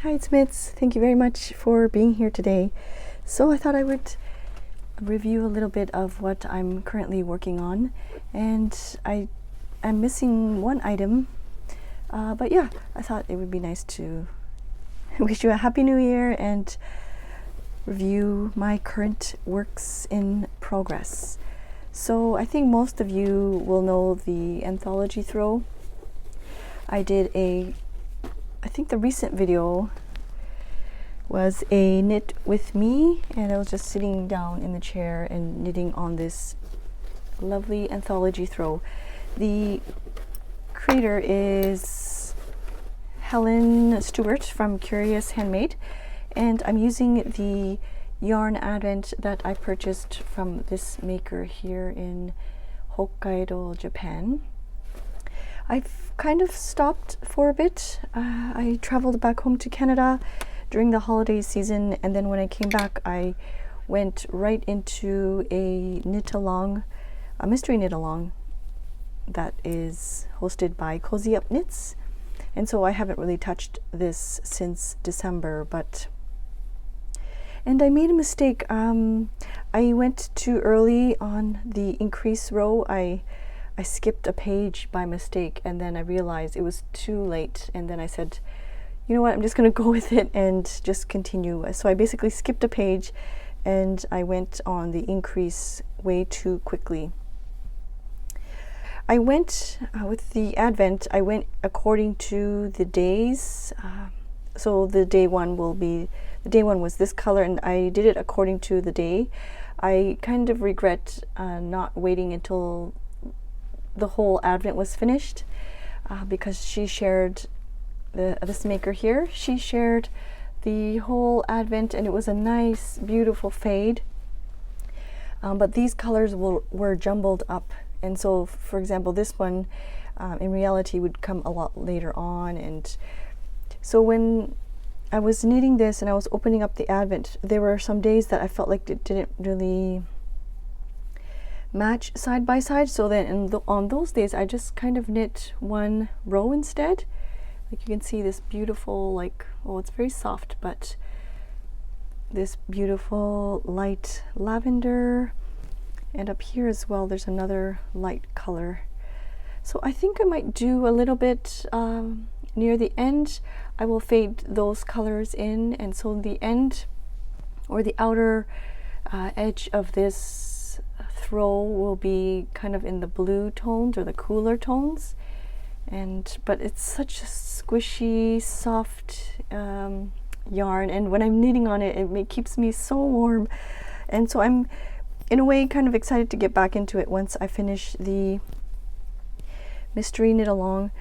Hi, it's Mitz. Thank you very much for being here today. So I thought I would review a little bit of what I'm currently working on, and I'm missing one item, but yeah, I thought it would be nice to wish you a happy new year and review my current works in progress. So I think most of you will know the Anthology throw. I think the recent video was a knit with me, and I was just sitting down in the chair and knitting on this lovely Anthology throw. The creator is Helen Stewart from Curious Handmade, and I'm using the yarn advent that I purchased from this maker here in Hokkaido, Japan. I've kind of stopped for a bit. I traveled back home to Canada during the holiday season, and then when I came back I went right into a mystery knit along that is hosted by Cozy Up Knits, and so I haven't really touched this since December. And I made a mistake. I went too early on the increase row. I skipped a page by mistake, and then I realized it was too late, and then I said, you know what, I'm just going to go with it and just continue. So I basically skipped a page and I went on the increase way too quickly. I went with the advent, I went according to the days. So the day one was this color, and I did it according to the day. I kind of regret not waiting until the whole advent was finished, because she shared, this maker here, she shared the whole advent, and it was a nice beautiful fade, but these colors were jumbled up, and so for example this one in reality would come a lot later on. And so when I was knitting this and I was opening up the advent, there were some days that I felt like it didn't really match side by side, so then on those days I just kind of knit one row instead. Like you can see this beautiful, like, oh, it's very soft, but this beautiful light lavender, and up here as well there's another light color. So I think I might do a little bit near the end. I will fade those colors in, and so the end or the outer edge of this throw will be kind of in the blue tones or the cooler tones, but it's such a squishy, soft yarn, and when I'm knitting on it, it keeps me so warm, and so I'm in a way kind of excited to get back into it once I finish the mystery knit along.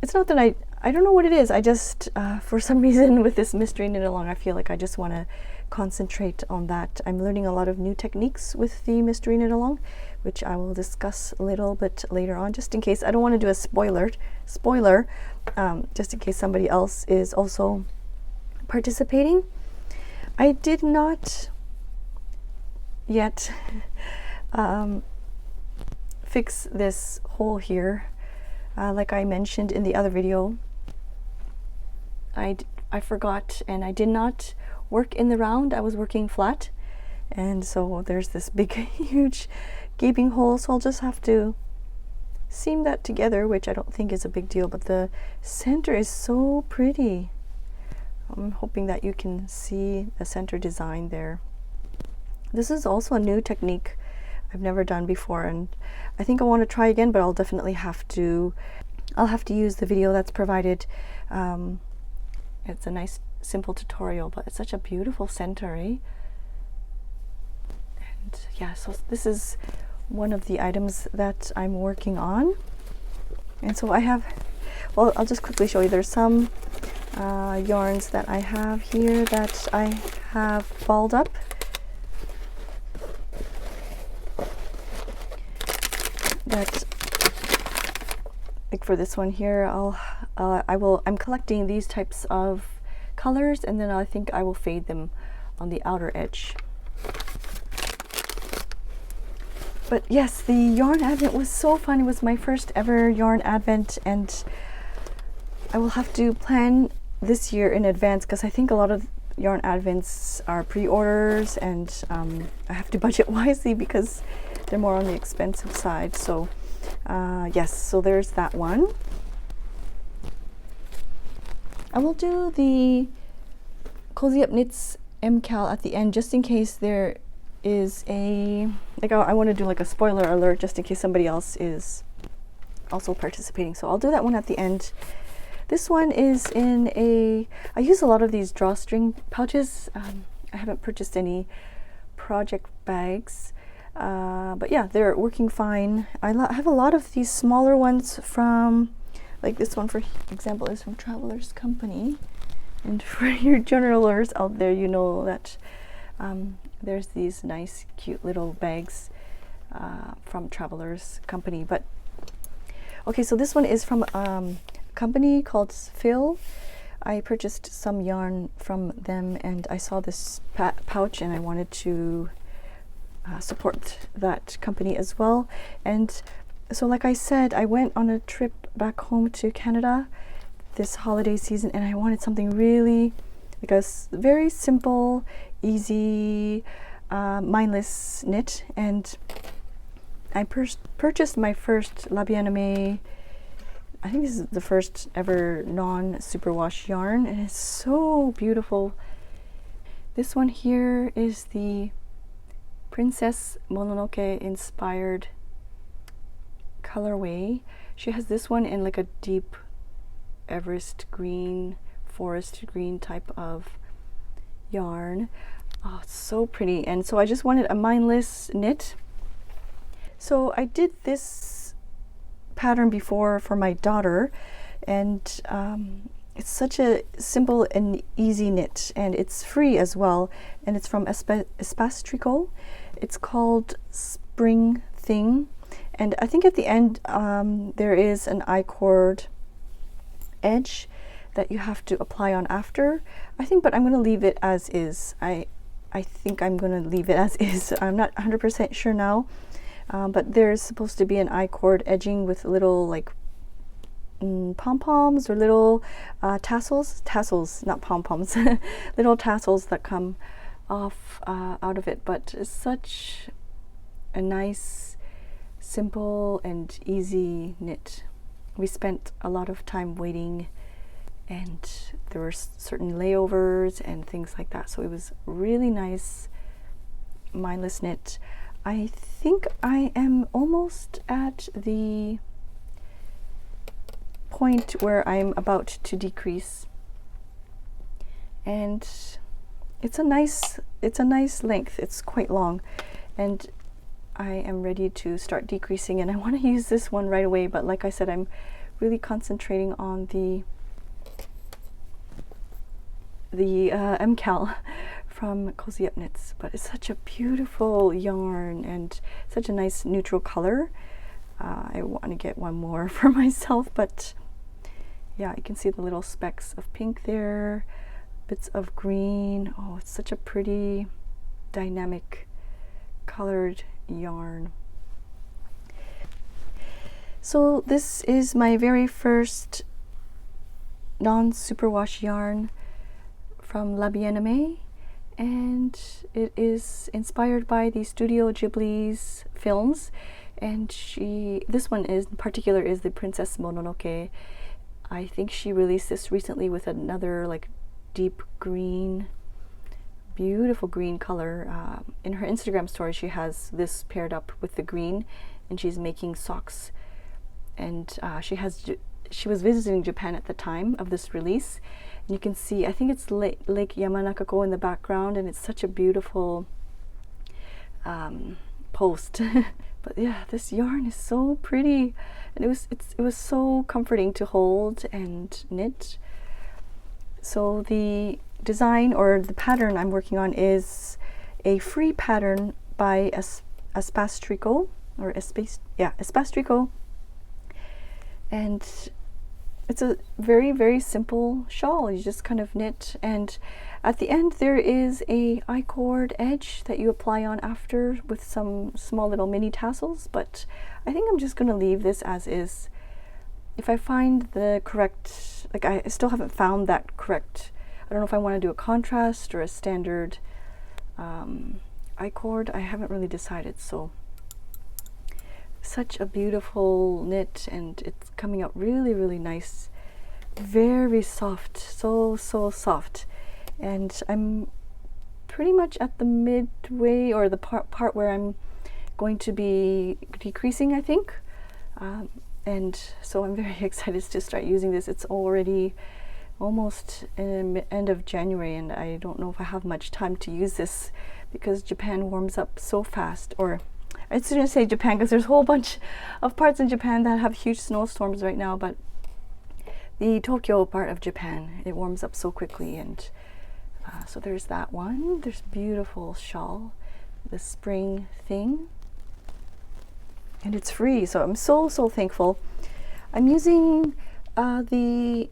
It's not that I don't know what it is. I just for some reason with this mystery knit along, I feel like I just want to concentrate on that. I'm learning a lot of new techniques with the mystery knit along, which I will discuss a little bit later on, just in case. I don't want to do a spoiler, just in case somebody else is also participating. I did not yet fix this hole here. Like I mentioned in the other video, I forgot, and I did not work in the round. I was working flat, and so there's this big huge gaping hole, so I'll just have to seam that together, which I don't think is a big deal, but the center is so pretty. I'm hoping that you can see the center design there. This is also a new technique I've never done before, and I think I want to try again, but I'll definitely have to use the video that's provided. It's a nice simple tutorial, but it's such a beautiful center, eh? And yeah, so this is one of the items that I'm working on, and so I have, well, I'll just quickly show you. There's some yarns that I have here that I have balled up. That, like for this one here, I'm collecting these types of colors, and then I think I will fade them on the outer edge. But yes, the yarn advent was so fun. It was my first ever yarn advent, and I will have to plan this year in advance because I think a lot of yarn advents are pre-orders, and I have to budget wisely because they're more on the expensive side. So yes, so there's that one. I will do the Cozy Up Knits MKAL at the end, just in case there is a, like, I want to do like a spoiler alert just in case somebody else is also participating. So I'll do that one at the end. This one is in a, I use a lot of these drawstring pouches. I haven't purchased any project bags, but yeah, they're working fine. I have a lot of these smaller ones from, like this one for example is from Traveler's Company. And for your journalers out there, you know that there's these nice cute little bags from Traveler's Company. But okay, so this one is from company called Phil. I purchased some yarn from them, and I saw this pouch and I wanted to support that company as well. And so like I said, I went on a trip back home to Canada this holiday season, and I wanted something really, like a very simple, easy, mindless knit. And I purchased my first La Bien-Aimée. I think this is the first ever non-superwash yarn, and it's so beautiful. This one here is the Princess Mononoke inspired colorway. She has this one in like a deep Everest green, forest green type of yarn. Oh, it's so pretty. And so I just wanted a mindless knit. So I did this pattern before for my daughter, and it's such a simple and easy knit, and it's free as well, and it's from Espace Tricot. It's called Spring Thing, and I think at the end there is an I-cord edge that you have to apply on after, I think, but I'm going to leave it as is. I think I'm going to leave it as is. I'm not 100% sure now, but there's supposed to be an I-cord edging with little like pom-poms or little tassels, not pom-poms, little tassels that come off out of it. But it's such a nice, simple and easy knit. We spent a lot of time waiting, and there were certain layovers and things like that, so it was really nice, mindless knit. I think I am almost at the point where I'm about to decrease, and it's a nice length. It's quite long, and I am ready to start decreasing, and I want to use this one right away, but like I said, I'm really concentrating on the MKAL from Cozy Up Knits. But it's such a beautiful yarn and such a nice neutral color. I want to get one more for myself, but yeah, you can see the little specks of pink there, bits of green. Oh, it's such a pretty dynamic colored yarn. So this is my very first non-superwash yarn from La Bien-Aimée, and it is inspired by the Studio Ghibli's films, and this one is in particular is the Princess Mononoke. I think she released this recently with another like deep green, beautiful green color. In her Instagram story, she has this paired up with the green, and she's making socks. And she was visiting Japan at the time of this release, and you can see, I think it's Lake Yamanakako in the background, and it's such a beautiful post. But yeah, this yarn is so pretty, and it was so comforting to hold and knit. So the design or the pattern I'm working on is a free pattern by Espace Tricot, or Espace Tricot, and it's a very, very simple shawl. You just kind of knit, and at the end there is a I-cord edge that you apply on after with some small little mini tassels, but I think I'm just going to leave this as is. if I find the correct, like I still haven't found that correct, I don't know if I want to do a contrast or a standard I-cord. I haven't really decided. So such a beautiful knit, and it's coming out really, really nice. Very soft, so soft. And I'm pretty much at the midway, or the part where I'm going to be decreasing, I think. And so I'm very excited to start using this. It's already almost end of January, and I don't know if I have much time to use this because Japan warms up so fast. Or I shouldn't say Japan, because there's a whole bunch of parts in Japan that have huge snowstorms right now, but the Tokyo part of Japan, it warms up so quickly. And so there's that one. There's beautiful shawl, the spring thing, and it's free, so I'm so thankful. I'm using the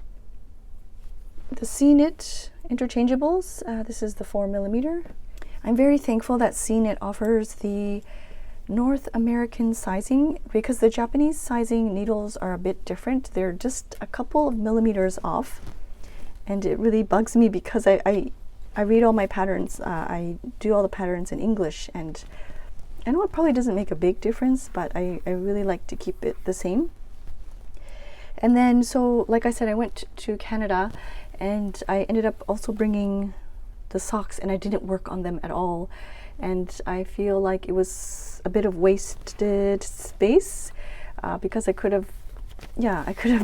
C-Knit interchangeables. This is the 4mm. I'm very thankful that C-Knit offers the North American sizing, because the Japanese sizing needles are a bit different. They're just a couple of millimeters off, and it really bugs me because I read all my patterns. I do all the patterns in English, and I know it probably doesn't make a big difference, but I really like to keep it the same. And then, so like I said, I went to Canada, and I ended up also bringing the socks, and I didn't work on them at all. And I feel like it was a bit of wasted space, because I could have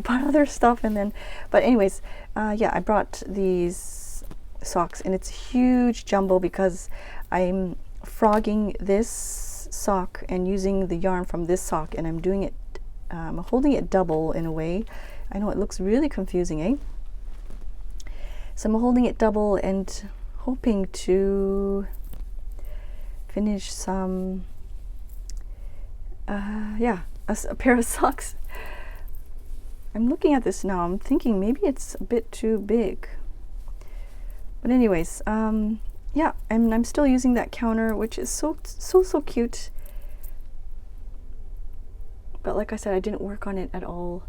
bought other stuff. And then, but anyways, yeah, I brought these socks, and it's huge jumbo because I'm frogging this sock and using the yarn from this sock, and I'm doing it, holding it double in a way. I know it looks really confusing, eh? So I'm holding it double and hoping to finish some, yeah, a pair of socks. I'm looking at this now, I'm thinking maybe it's a bit too big. But anyways, yeah, I'm still using that counter, which is so cute. But like I said, I didn't work on it at all.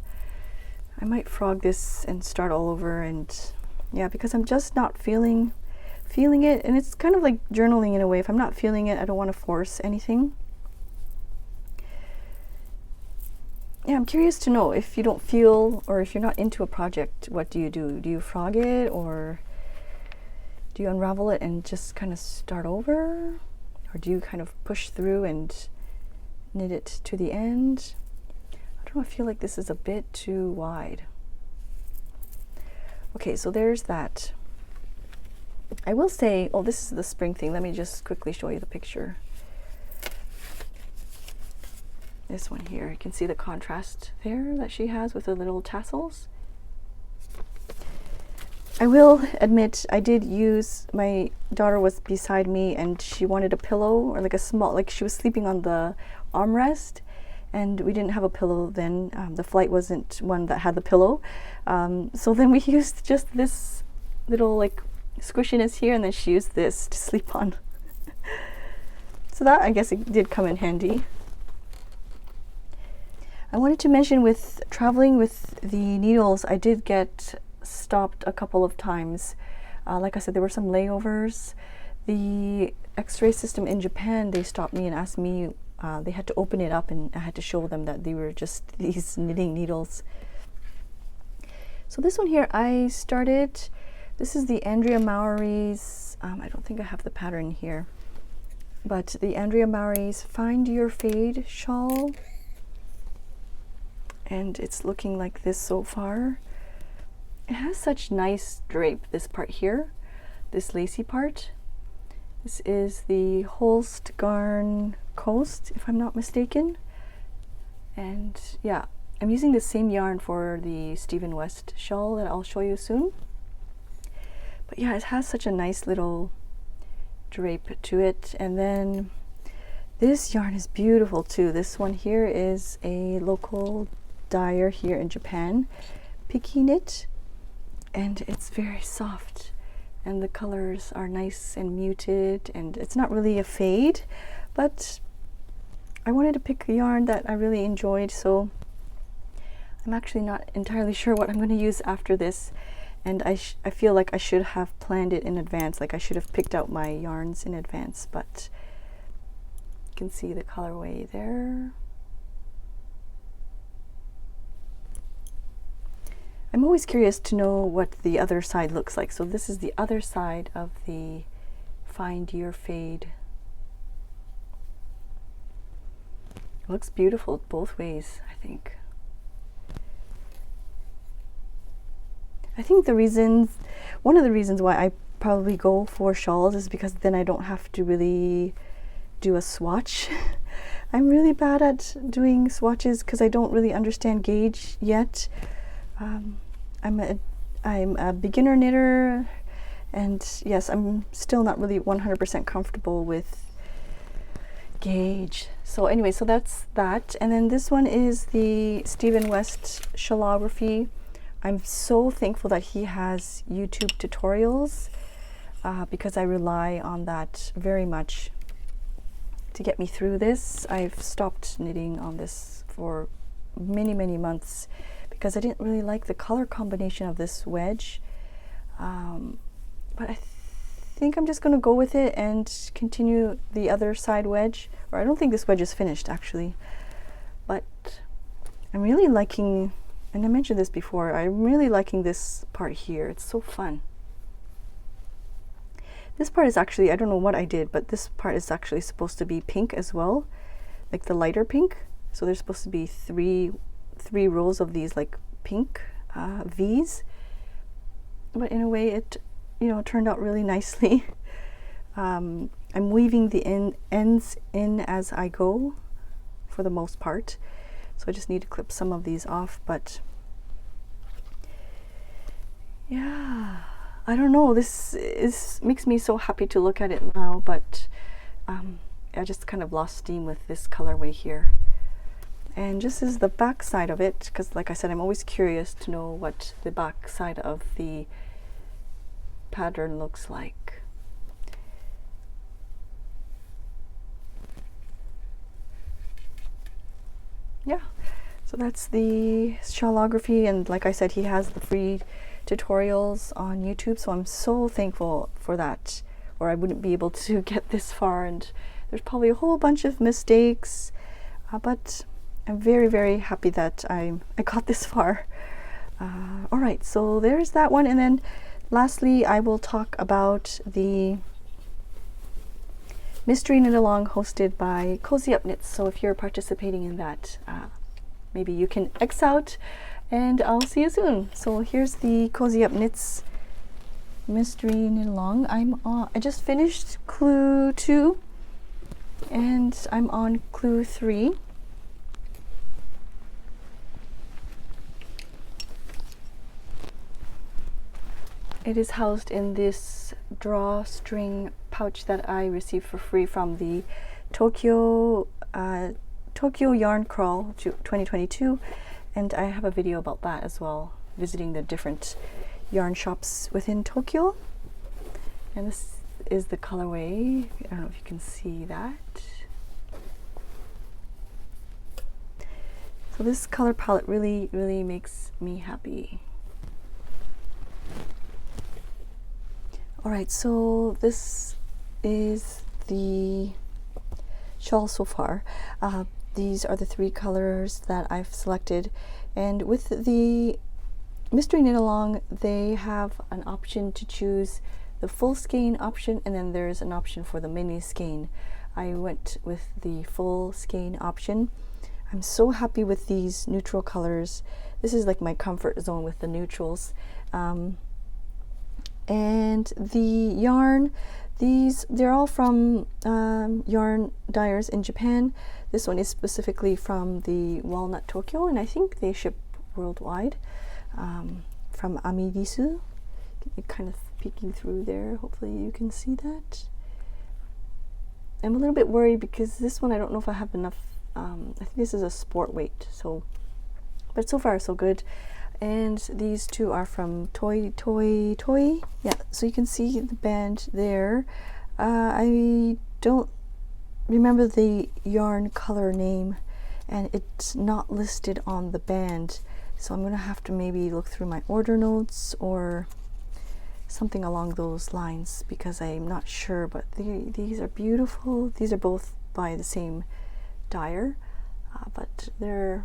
I might frog this and start all over. And yeah, because I'm just not feeling it, and it's kind of like journaling in a way. If I'm not feeling it, I don't want to force anything. Yeah, I'm curious to know, if you don't feel, or if you're not into a project, what do you do? Do you frog it, or do you unravel it and just kind of start over? Or do you kind of push through and knit it to the end? I don't know, I feel like this is a bit too wide. Okay, so there's that. I will say, oh, this is the spring thing. Let me just quickly show you the picture. This one here, you can see the contrast there that she has with the little tassels. I will admit, I did use, my daughter was beside me, and she wanted a pillow, or like a small, like she was sleeping on the armrest, and we didn't have a pillow then. The flight wasn't one that had the pillow. So then we used just this little like squishiness here, and then she used this to sleep on. So that, I guess, it did come in handy. I wanted to mention, with traveling with the needles, I did get stopped a couple of times. Like I said, there were some layovers. The X-ray system in Japan, they stopped me and asked me, they had to open it up, and I had to show them that they were just these knitting needles. So this one here, I started, this is the Andrea Mowry's, I don't think I have the pattern here, but the Andrea Mowry's Find Your Fade shawl. And it's looking like this so far. It has such nice drape, this part here, this lacy part. This is the Holst Garn Coast, if I'm not mistaken. And yeah, I'm using the same yarn for the Stephen West shawl that I'll show you soon. But yeah, it has such a nice little drape to it. And then this yarn is beautiful too. This one here is a local dyer here in Japan, Picky Knit, and it's very soft, and the colors are nice and muted, and it's not really a fade, but I wanted to pick a yarn that I really enjoyed, so I'm actually not entirely sure what I'm going to use after this, and I feel like I should have planned it in advance, like I should have picked out my yarns in advance, but you can see the colorway there. I'm always curious to know what the other side looks like. So this is the other side of the Find Your Fade. It looks beautiful both ways, I think. I think one of the reasons why I probably go for shawls is because then I don't have to really do a swatch. I'm really bad at doing swatches because I don't really understand gauge yet. I'm a beginner knitter, and yes, I'm still not really 100% comfortable with gauge. So anyway, so that's that. And then this one is the Stephen West Shawlography. I'm so thankful that he has YouTube tutorials because I rely on that very much to get me through this. I've stopped knitting on this for many months because I didn't really like the color combination of this wedge. But I think I'm just going to go with it and continue the other side wedge. Or I don't think this wedge is finished actually. But I'm really liking, and I mentioned this before, I'm really liking this part here. It's so fun. This part is actually, I don't know what I did, but this part is actually supposed to be pink as well, like the lighter pink. So there's supposed to be three rows of these like pink V's, but in a way it, you know, turned out really nicely. I'm weaving the ends in as I go for the most part, so I just need to clip some of these off. But yeah, I don't know, this makes me so happy to look at it now, but I just kind of lost steam with this colorway here. And this is the back side of it, because like I said, I'm always curious to know what the back side of the pattern looks like. Yeah, so that's the Shawlography, and like I said, he has the free tutorials on YouTube, so I'm so thankful for that, or I wouldn't be able to get this far, and there's probably a whole bunch of mistakes, but I'm very happy that I got this far. All right, so there's that one, and then lastly I will talk about the Mystery Knit Along hosted by Cozy Up Knits. So if you're participating in that, maybe you can X out, and I'll see you soon. So here's the Cozy Up Knits Mystery Knit Along. I just finished clue 2, and I'm on clue 3. It is housed in this drawstring pouch that I received for free from the Tokyo Yarn Crawl 2022, and I have a video about that as well, visiting the different yarn shops within Tokyo. And this is the colorway. I don't know if you can see that. So this color palette really makes me happy. Alright, so this is the shawl so far. These are the 3 colors that I've selected, and with the Mystery Knit Along they have an option to choose the full skein option, and then there's an option for the mini skein. I went with the full skein option. I'm so happy with these neutral colors. This is like my comfort zone with the neutrals. And the yarn, they're all from yarn dyers in Japan. This one is specifically from the Walnut Tokyo, and I think they ship worldwide, from Amidisu. Kind of peeking through there, hopefully you can see that. I'm a little bit worried because this one I don't know if I have enough, I think this is a sport weight, so, but so far so good. And these 2 are from Toy. Yeah, so you can see the band there. I don't remember the yarn color name, and it's not listed on the band. So I'm gonna have to maybe look through my order notes or something along those lines, because I'm not sure, but these are beautiful. These are both by the same dyer, but they're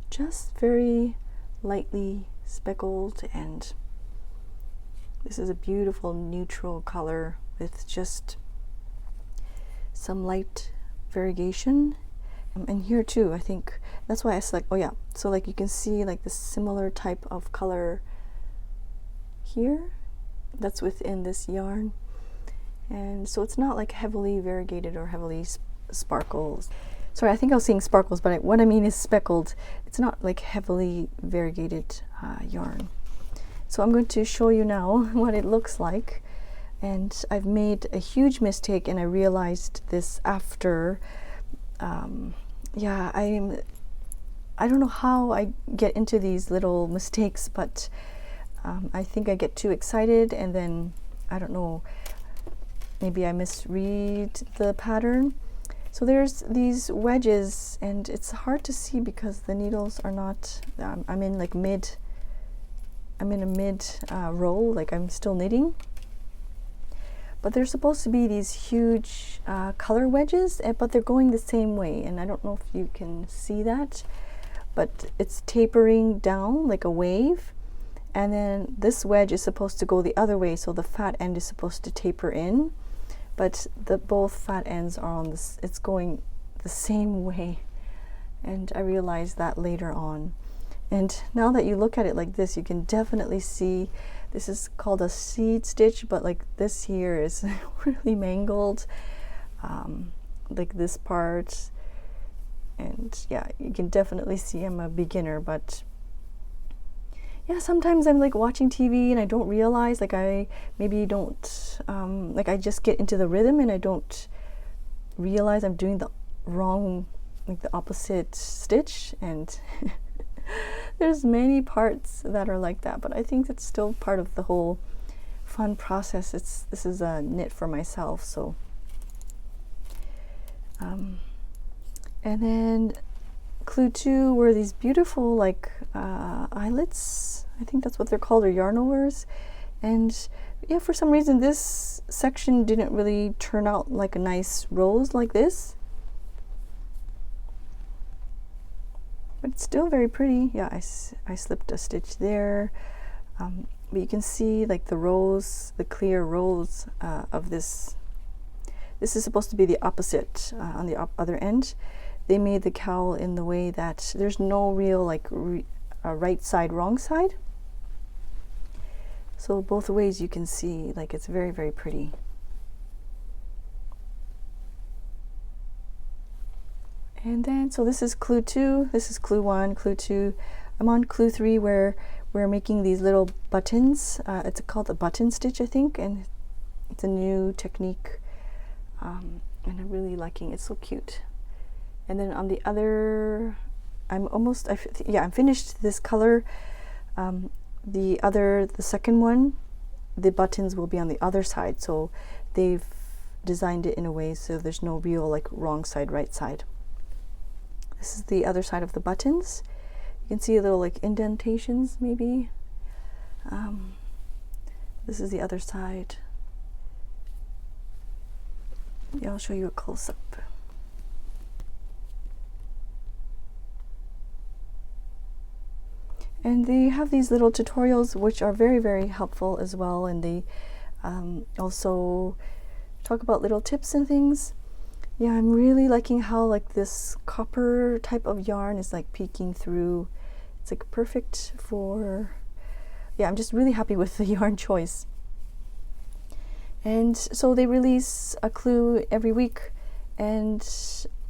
just very lightly speckled, and this is a beautiful neutral color with just some light variegation. And here too, I think that's why I select, oh yeah, so like you can see like the similar type of color here that's within this yarn, and so it's not like heavily variegated or heavily sparkles. Sorry, I think I was saying sparkles, but what I mean is speckled. It's not like heavily variegated yarn. So I'm going to show you now what it looks like, and I've made a huge mistake, and I realized this after. Yeah, I don't know how I get into these little mistakes, but I think I get too excited, and then I don't know, maybe I misread the pattern. So there's these wedges, and it's hard to see because the needles are not, I'm in a mid row, like I'm still knitting. But they're supposed to be these huge color wedges, but they're going the same way, and I don't know if you can see that, but it's tapering down like a wave, and then this wedge is supposed to go the other way, so the fat end is supposed to taper in, but both fat ends are on this, it's going the same way, and I realized that later on. And now that you look at it like this, you can definitely see this is called a seed stitch, but like this here is really mangled, like this part. And yeah, you can definitely see I'm a beginner, but yeah, sometimes I'm like watching TV and I don't realize, like I maybe don't, like I just get into the rhythm and I don't realize I'm doing the wrong, like the opposite stitch, and there's many parts that are like that, but I think it's still part of the whole fun process. This is a knit for myself, so and then clue 2 were these beautiful like eyelets, I think that's what they're called, or yarn overs. And yeah, for some reason this section didn't really turn out like a nice rose like this, but it's still very pretty. Yeah, I slipped a stitch there, but you can see like the rose, the clear rose of this. This is supposed to be the opposite on the other end. They made the cowl in the way that there's no real like right side, wrong side. So both ways you can see like it's very, very pretty. And then, so this is clue 2, this is clue 1, clue 2. I'm on clue 3 where we're making these little buttons. It's called a button stitch, I think, and it's a new technique. And I'm really liking it, it's so cute. And then on the other, I'm finished this color. The second one, the buttons will be on the other side. So they've designed it in a way so there's no real like wrong side, right side. This is the other side of the buttons. You can see a little like indentations maybe. This is the other side. Yeah, I'll show you a close-up. And they have these little tutorials which are very, very helpful as well, and they also talk about little tips and things. Yeah, I'm really liking how like this copper type of yarn is like peeking through. It's like perfect for, yeah, I'm just really happy with the yarn choice. And so they release a clue every week, and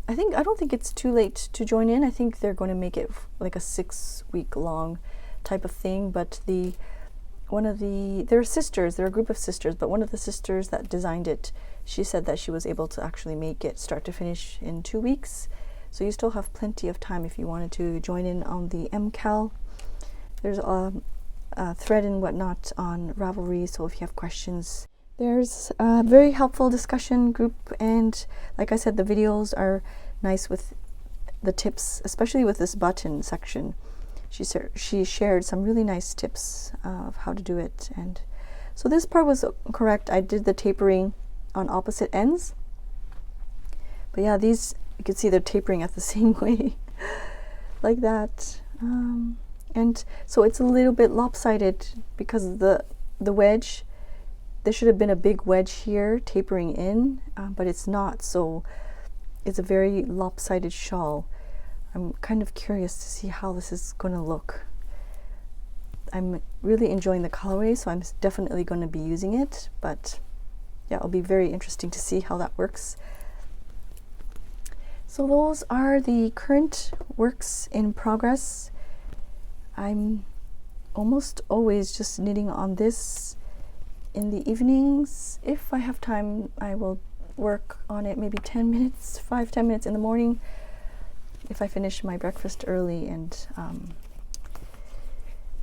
I don't think it's too late to join in. I think they're going to make it like a 6-week long type of thing, but they're sisters, they're a group of sisters, but one of the sisters that designed it, she said that she was able to actually make it start to finish in 2 weeks. So you still have plenty of time if you wanted to join in on the MKAL. There's a thread and whatnot on Ravelry, so if you have questions, there's a very helpful discussion group, and like I said, the videos are nice with the tips, especially with this button section. she shared some really nice tips of how to do it. And so this part was correct. I did the tapering on opposite ends. But yeah, these, you can see they're tapering at the same way, like that. And so it's a little bit lopsided because the wedge, there should have been a big wedge here tapering in, but it's not. So it's a very lopsided shawl. I'm kind of curious to see how this is going to look. I'm really enjoying the colorway, so I'm definitely going to be using it, but yeah, it'll be very interesting to see how that works. So those are the current works in progress. I'm almost always just knitting on this in the evenings. If I have time, I will work on it maybe 10 minutes, 5-10 minutes in the morning. If I finish my breakfast early and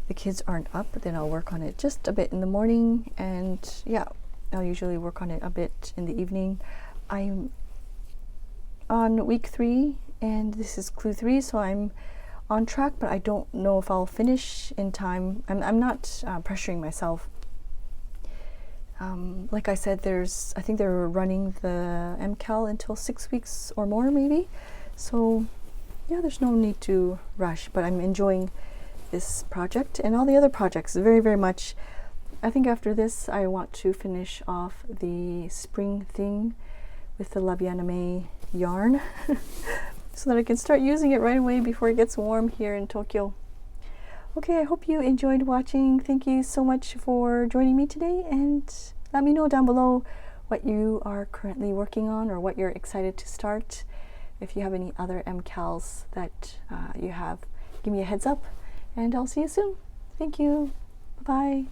the kids aren't up, then I'll work on it just a bit in the morning, and yeah, I'll usually work on it a bit in the evening. I'm on week 3 and this is clue 3, so I'm on track, but I don't know if I'll finish in time. I'm not pressuring myself. Like I said, I think they're running the MKAL until 6 weeks or more maybe, so yeah, there's no need to rush, but I'm enjoying this project and all the other projects very, very much. I think after this I want to finish off the spring thing with the Labianame yarn so that I can start using it right away before it gets warm here in Tokyo. Okay, I hope you enjoyed watching. Thank you so much for joining me today, and let me know down below what you are currently working on or what you're excited to start. If you have any other MKALs that you have, give me a heads up, and I'll see you soon. Thank you. Bye-bye.